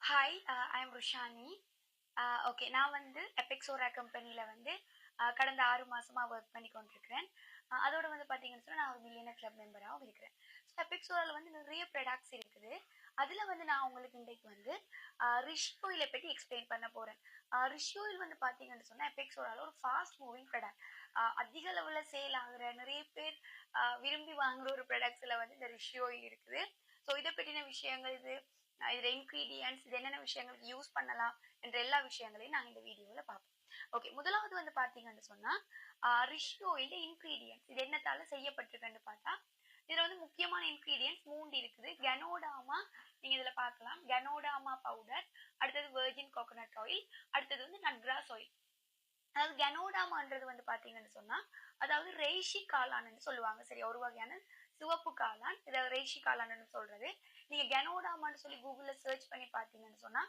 Hi, I am Rushani. Okay, நான் வந்து எபெக்ஸோரா கம்பெனியில வந்து கடந்த 6 மாசமா ஒர்க் பண்ணி கொண்டிருக்கிறேன். அதோட வந்து பார்த்தீங்கன்னு சொன்னா, நான் ஒரு மில்லியனர் கிளப் மெம்பராவும் இருக்கிறேன். ஸோ எபெக்ஸோரால வந்து நிறைய ப்ராடக்ட்ஸ் இருக்குது. அதில வந்து நான் உங்களுக்கு இன்றைக்கு வந்து ரிஷ் ஆயில பத்தி எக்ஸ்பிளைன் பண்ண போறேன். ரிஷ் ஆயில் வந்து பார்த்தீங்கன்னு சொன்னா, எபெக்ஸோரால ஒரு ஃபாஸ்ட் மூவிங் ப்ராடக்ட். அதிக லெவல்ல சேல் ஆகுற நிறைய பேர் விரும்பி வாங்குற ஒரு ப்ராடக்ட்ஸ்ல வந்து இந்த ரிஷ் ஆயில் இருக்குது. ஸோ இத பத்தின விஷயங்கள் இதுல இன்கிரீடியன்ட்ஸ் இது என்னென்ன விஷயங்களுக்கு யூஸ் பண்ணலாம் என்ற எல்லா விஷயங்களையும் நாங்க இந்த வீடியோல பார்ப்போம். ஓகே, முதலாவது வந்து பாத்தீங்கன்னு சொன்னா ரிஷ் ஆயில் இன்கிரீடியன்ட்ஸ் இது என்னத்தால செய்யப்பட்டிருக்குன்னு பார்த்தா இதுல வந்து முக்கியமான இன்கிரீடியன்ட்ஸ் 3 இருக்குது. கனோடாமா நீங்க இதுல பார்க்கலாம். கனோடாமா பவுடர், அடுத்தது வெர்ஜின் கோகோனட் ஆயில், அடுத்தது வந்து நட்கிராஸ் ஆயில். அதாவது கனோடாமான்றது வந்து பாத்தீங்கன்னு சொன்னா அதாவது ரெய்ஷி காளான்னு சொல்லுவாங்க. சரி, ஒரு வகையான சிவப்பு காளான். இதை ரெய்ஷி காளான்னு சொல்றது. நீங்க கனோடாமான்னு சொல்லி கூகுள்ல சர்ச் பண்ணி பாத்தீங்கன்னு சொன்னா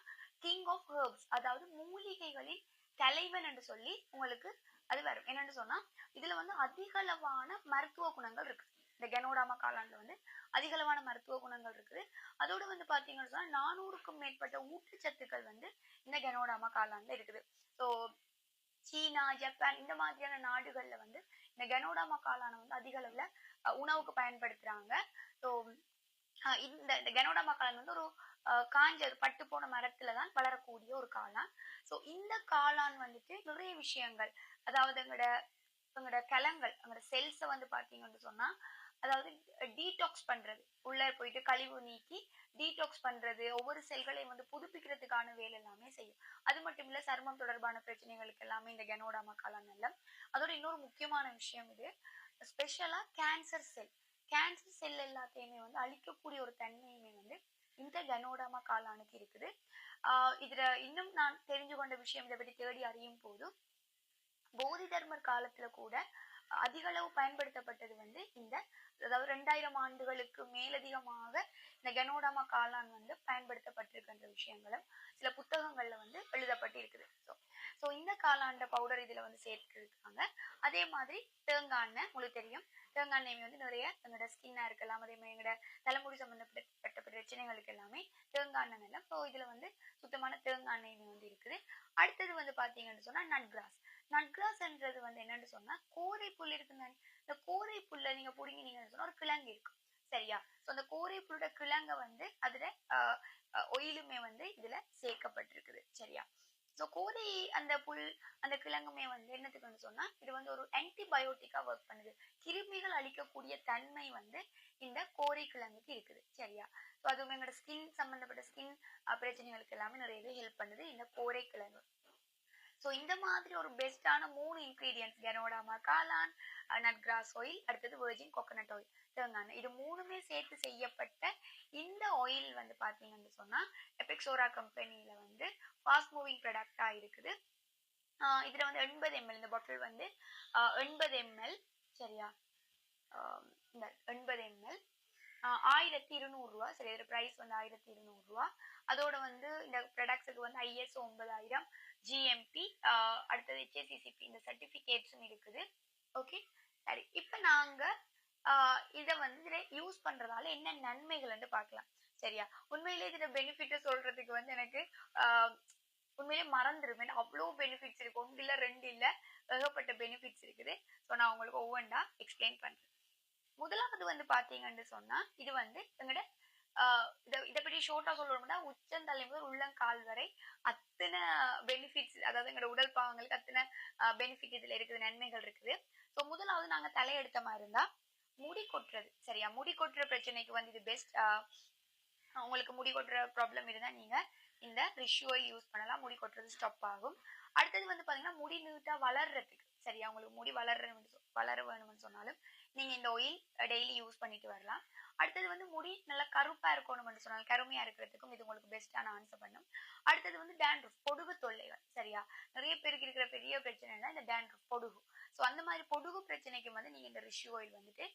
கிங் ஆஃப் ஹெர்ப்ஸ், அதாவது மூலிகைகளின் தலைவன் என்று சொல்லி உங்களுக்கு அது வரும். என்னன்னு சொன்னா இதுல வந்து அதிகளவான மருத்துவ குணங்கள் இருக்கு. இந்த கனோடாமா காளான்ல வந்து அதிகளவான மருத்துவ குணங்கள் இருக்குது. அதோட வந்து பாத்தீங்கன்னு சொன்னா 400க்கும் மேற்பட்ட ஊட்டச்சத்துக்கள் வந்து இந்த கனோடாமா காளான்ல இருக்குது. ஸோ சீனா, ஜப்பான் இந்த மாதிரியான நாடுகள்ல வந்து இந்த கனோடாமா காளானை வந்து அதிக அளவுல உணவுக்கு பயன்படுத்துறாங்க. ஸோ இந்த கனோடாமா காளான் வந்து ஒரு காஞ்ச பட்டு போன மரத்துல தான் வளரக்கூடிய ஒரு காளான். ஸோ இந்த காளான் வந்துட்டு நிறைய விஷயங்கள், அதாவது எங்களோட கிழங்கள், எங்களோட செல்ஸை வந்து பாத்தீங்கன்னு சொன்னா அதாவது டீடாக்ஸ் பண்றது, உள்ள போயிட்டு கழிவு நீக்கி டீடாக்ஸ் பண்றது, ஒவ்வொரு செல்களையும் வந்து புதுப்பிக்கிறதுக்கான வேலை எல்லாமே செய்யும். அது மட்டும் இல்ல, சருமம் தொடர்பான பிரச்சனைகளுக்கு எல்லாமே இந்த கனோடாமா காளான் நல்ல. அதோட இன்னொரு முக்கியமான விஷயம், இது ஸ்பெஷலா கேன்சர் செல் எல்லாத்தையுமே வந்து அழிக்கக்கூடிய ஒரு தன்மையுமே வந்து இந்த கனோடாமா காளானுக்கு இருக்குது. இதுல இன்னும் நான் தெரிஞ்சு கொண்ட விஷயம், இதை பற்றி தேடி அறியும் போது போதி தர்மர் காலத்துல கூட அதிக அளவு பயன்படுத்தப்பட்டது வந்து இந்த, அதாவது 2000 ஆண்டுகளுக்கு மேலதிகமாக இந்த கனோடாமா காளான் வந்து பயன்படுத்தப்பட்டிருக்கின்ற விஷயங்களும் சில புத்தகங்கள்ல வந்து எழுதப்பட்டு இருக்குது. ஸோ இந்த காளாண்ட பவுடர் இதுல வந்து சேர்த்துருக்காங்க. அதே மாதிரி தேங்காய் எண்ணெய், உங்களுக்கு தெரியும் தேங்காய் எண்ணெய் வந்து நிறைய எங்களோட ஸ்கின்னா இருக்கலாம், அதே மாதிரி எங்களோட தலைமுடி சம்பந்தப்பட்ட பிரச்சனைகளுக்கு எல்லாமே தேங்காய் எண்ணெய் நல்ல. ஸோ இதுல வந்து சுத்தமான தேங்காய் எண்ணெய் வந்து இருக்குது. அடுத்தது வந்து பாத்தீங்கன்னு சொன்னா நட்கிராஸ்ன்றது வந்து என்னன்னு சொன்னா கோரை புல் இருக்குங்க. இந்த கோரை புல்ல நீங்க புடுங்கினீங்கன்னு சொன்னா ஒரு கிழங்கு இருக்கும், சரியா? ஸோ அந்த கோரை புல்லோட கிழங்க வந்து அதுல ஒயிலுமே வந்து இதுல சேர்க்கப்பட்டிருக்குது, சரியா? ஸோ கோரை அந்த புல் அந்த கிழங்குமே வந்து என்னத்துக்குன்னு சொன்னா இது வந்து ஒரு ஆன்டிபயோட்டிக்கா ஒர்க் பண்ணுது. கிருமிகள் அழிக்கக்கூடிய தன்மை வந்து இந்த கோரை கிழங்குக்கு இருக்குது, சரியா? ஸோ அதுவுமே எங்களோட ஸ்கின் சம்பந்தப்பட்ட ஸ்கின் பிரச்சனைகளுக்கு எல்லாமே நிறையவே ஹெல்ப் பண்ணுது இந்த கோரை கிழங்கு. ஸோ இந்த மாதிரி ஒரு பெஸ்டான 3 இன்கிரீடியன்ஸ், கனோடாமா காளான், நட்கிராஸ் ஆயில், அடுத்தது வெர்ஜின் கோகோனட் ஆயில், தேங்காய், இது 3மே சேர்த்து செய்யப்பட்ட இந்த ஆயில் வந்து பாத்தீங்கன்னு சொன்னா எபெக்ஸோரா கம்பெனியில வந்து ஃபாஸ்ட் மூவிங் ப்ராடக்டா இருக்குது. இதுல வந்து 80 ml, இந்த பாட்டில் வந்து 80 ml, சரியா? இந்த 80 ml 1200 ரூபா, சரி. இதோட பிரைஸ் வந்து 1200 ரூபா. அதோட வந்து இந்த ப்ராடக்ட்ஸுக்கு வந்து ISO 9000, GMP, அடுத்தது HACCP இந்த சர்டிபிகேட்ஸும் இருக்குது. ஓகே, சரி. இப்ப நாங்க இதை வந்து இதுல யூஸ் பண்றதால என்ன நன்மைகள் வந்து பார்க்கலாம், சரியா? உண்மையிலே இதுல பெனிஃபிட் சொல்றதுக்கு வந்து எனக்கு உண்மையிலே மறந்துடும். அவ்வளோ பெனிஃபிட்ஸ் இருக்கு. 1 இல்ல 2 இல்ல, ஏகப்பட்ட பெனிஃபிட்ஸ் இருக்குது. ஸோ நான் உங்களுக்கு ஒவ்வொன்றா எக்ஸ்பிளைன் பண்றேன். முதலாவது வந்து பாத்தீங்கன்னு சொன்னா இது வந்து எங்கட இதை பற்றி ஷோர்ட்டா சொல்லணும்னா உச்சந்தலை முதல் உள்ளங்கால் வரை அத்தனை பெனிஃபிட்ஸ், அதாவது எங்களோட உடல் பாகங்களுக்கு அத்தனை பெனிஃபிட் இதுல இருக்குது, நன்மைகள் இருக்குது. ஸோ முதலாவது நாங்க தலையெடுத்த மாதிரி இருந்தா முடி கொட்டுறது, சரியா? முடி கொட்டுற பிரச்சனைக்கு வந்து இது பெஸ்ட். உங்களுக்கு முடி கொட்டுற ப்ராப்ளம் இருந்தா நீங்க இந்த ரிஷ் ஆயில் யூஸ் பண்ணலாம், முடி கொட்டுறது ஸ்டாப் ஆகும். அடுத்தது வந்து பாத்தீங்கன்னா முடி நீட்டா வளர்றதுக்கு, சரியா? உங்களுக்கு முடி வளர வேணும்னு சொன்னாலும் நீங்க இந்த ஆயில் டெய்லி யூஸ் பண்ணிட்டு வரலாம். அடுத்தது வந்து முடி நல்லா கருப்பா இருக்கணும்னு சொன்னாலும், கருமையா இருக்கிறதுக்கும் இது உங்களுக்கு பெஸ்டான ஆன்சர் பண்ணும். அடுத்தது வந்து டேண்ட்ரஃப், பொடுகு தொல்லைகள், சரியா? நிறைய பேருக்கு இருக்கிற பெரிய பிரச்சனைனா இந்த டேண்ட்ரஃப், பொடுகு. ஸோ அந்த மாதிரி பொடுகு பிரச்சனைக்கு வந்து நீங்க இந்த ரிஷ் ஆயில் வந்துட்டு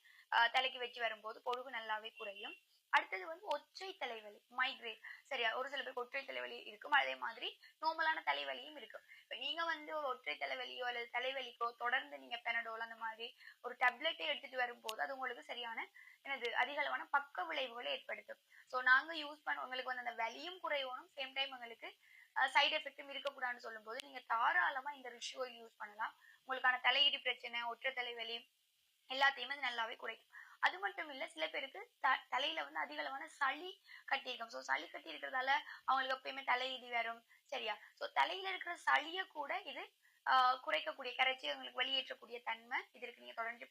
தலைக்கு வச்சு வரும்போது பொடுகு நல்லாவே குறையும். அடுத்தது வந்து ஒற்றை தலைவலி மைக்ரேன். சரியா? ஒரு சில பேருக்கு ஒற்றை தலைவலி இருக்கும். அதே மாதிரி நார்மலான தலைவலியும் இருக்கும். இப்ப நீங்க வந்து ஒரு ஒற்றை தலைவலியோ அல்லது தலைவலிக்கோ தொடர்ந்து நீங்க பெனடோல் அந்த மாதிரி ஒரு டேப்லெட்டை எடுத்துட்டு வரும்போது அது உங்களுக்கு சரியான அதிக அளவான பக்க விளைவுகளை ஏற்படுத்தும். ஸோ நாங்க யூஸ் பண்ண உங்களுக்கு வந்து அந்த வலியும் குறையணும், சேம் டைம் உங்களுக்கு சைடு எஃபெக்ட்டும் இருக்கக்கூடாதுன்னு சொல்லும்போது நீங்க தாராளமா இந்த ரிஷ் ஆயில் யூஸ் பண்ணலாம். உங்களுக்கான தலையிடி பிரச்சனை, ஒற்றை தலைவலி எல்லாத்தையுமே அது நல்லாவே குறைக்கும். அது மட்டும் இல்ல, சில பேருக்கு தலையில வந்து அதிக அளவான சளி கட்டியிருக்கும். ஸோ சளி கட்டி இருக்கிறதால அவங்களுக்கு எப்பயுமே தலையிடி வரும். சரியா? ஸோ தலையில இருக்கிற சளிய கூட இது குறைக்கக்கூடிய, கரைச்சி உங்களுக்கு வெளியேற்றக்கூடிய தன்மை இது இருக்கு. நீங்க தொடர்ந்து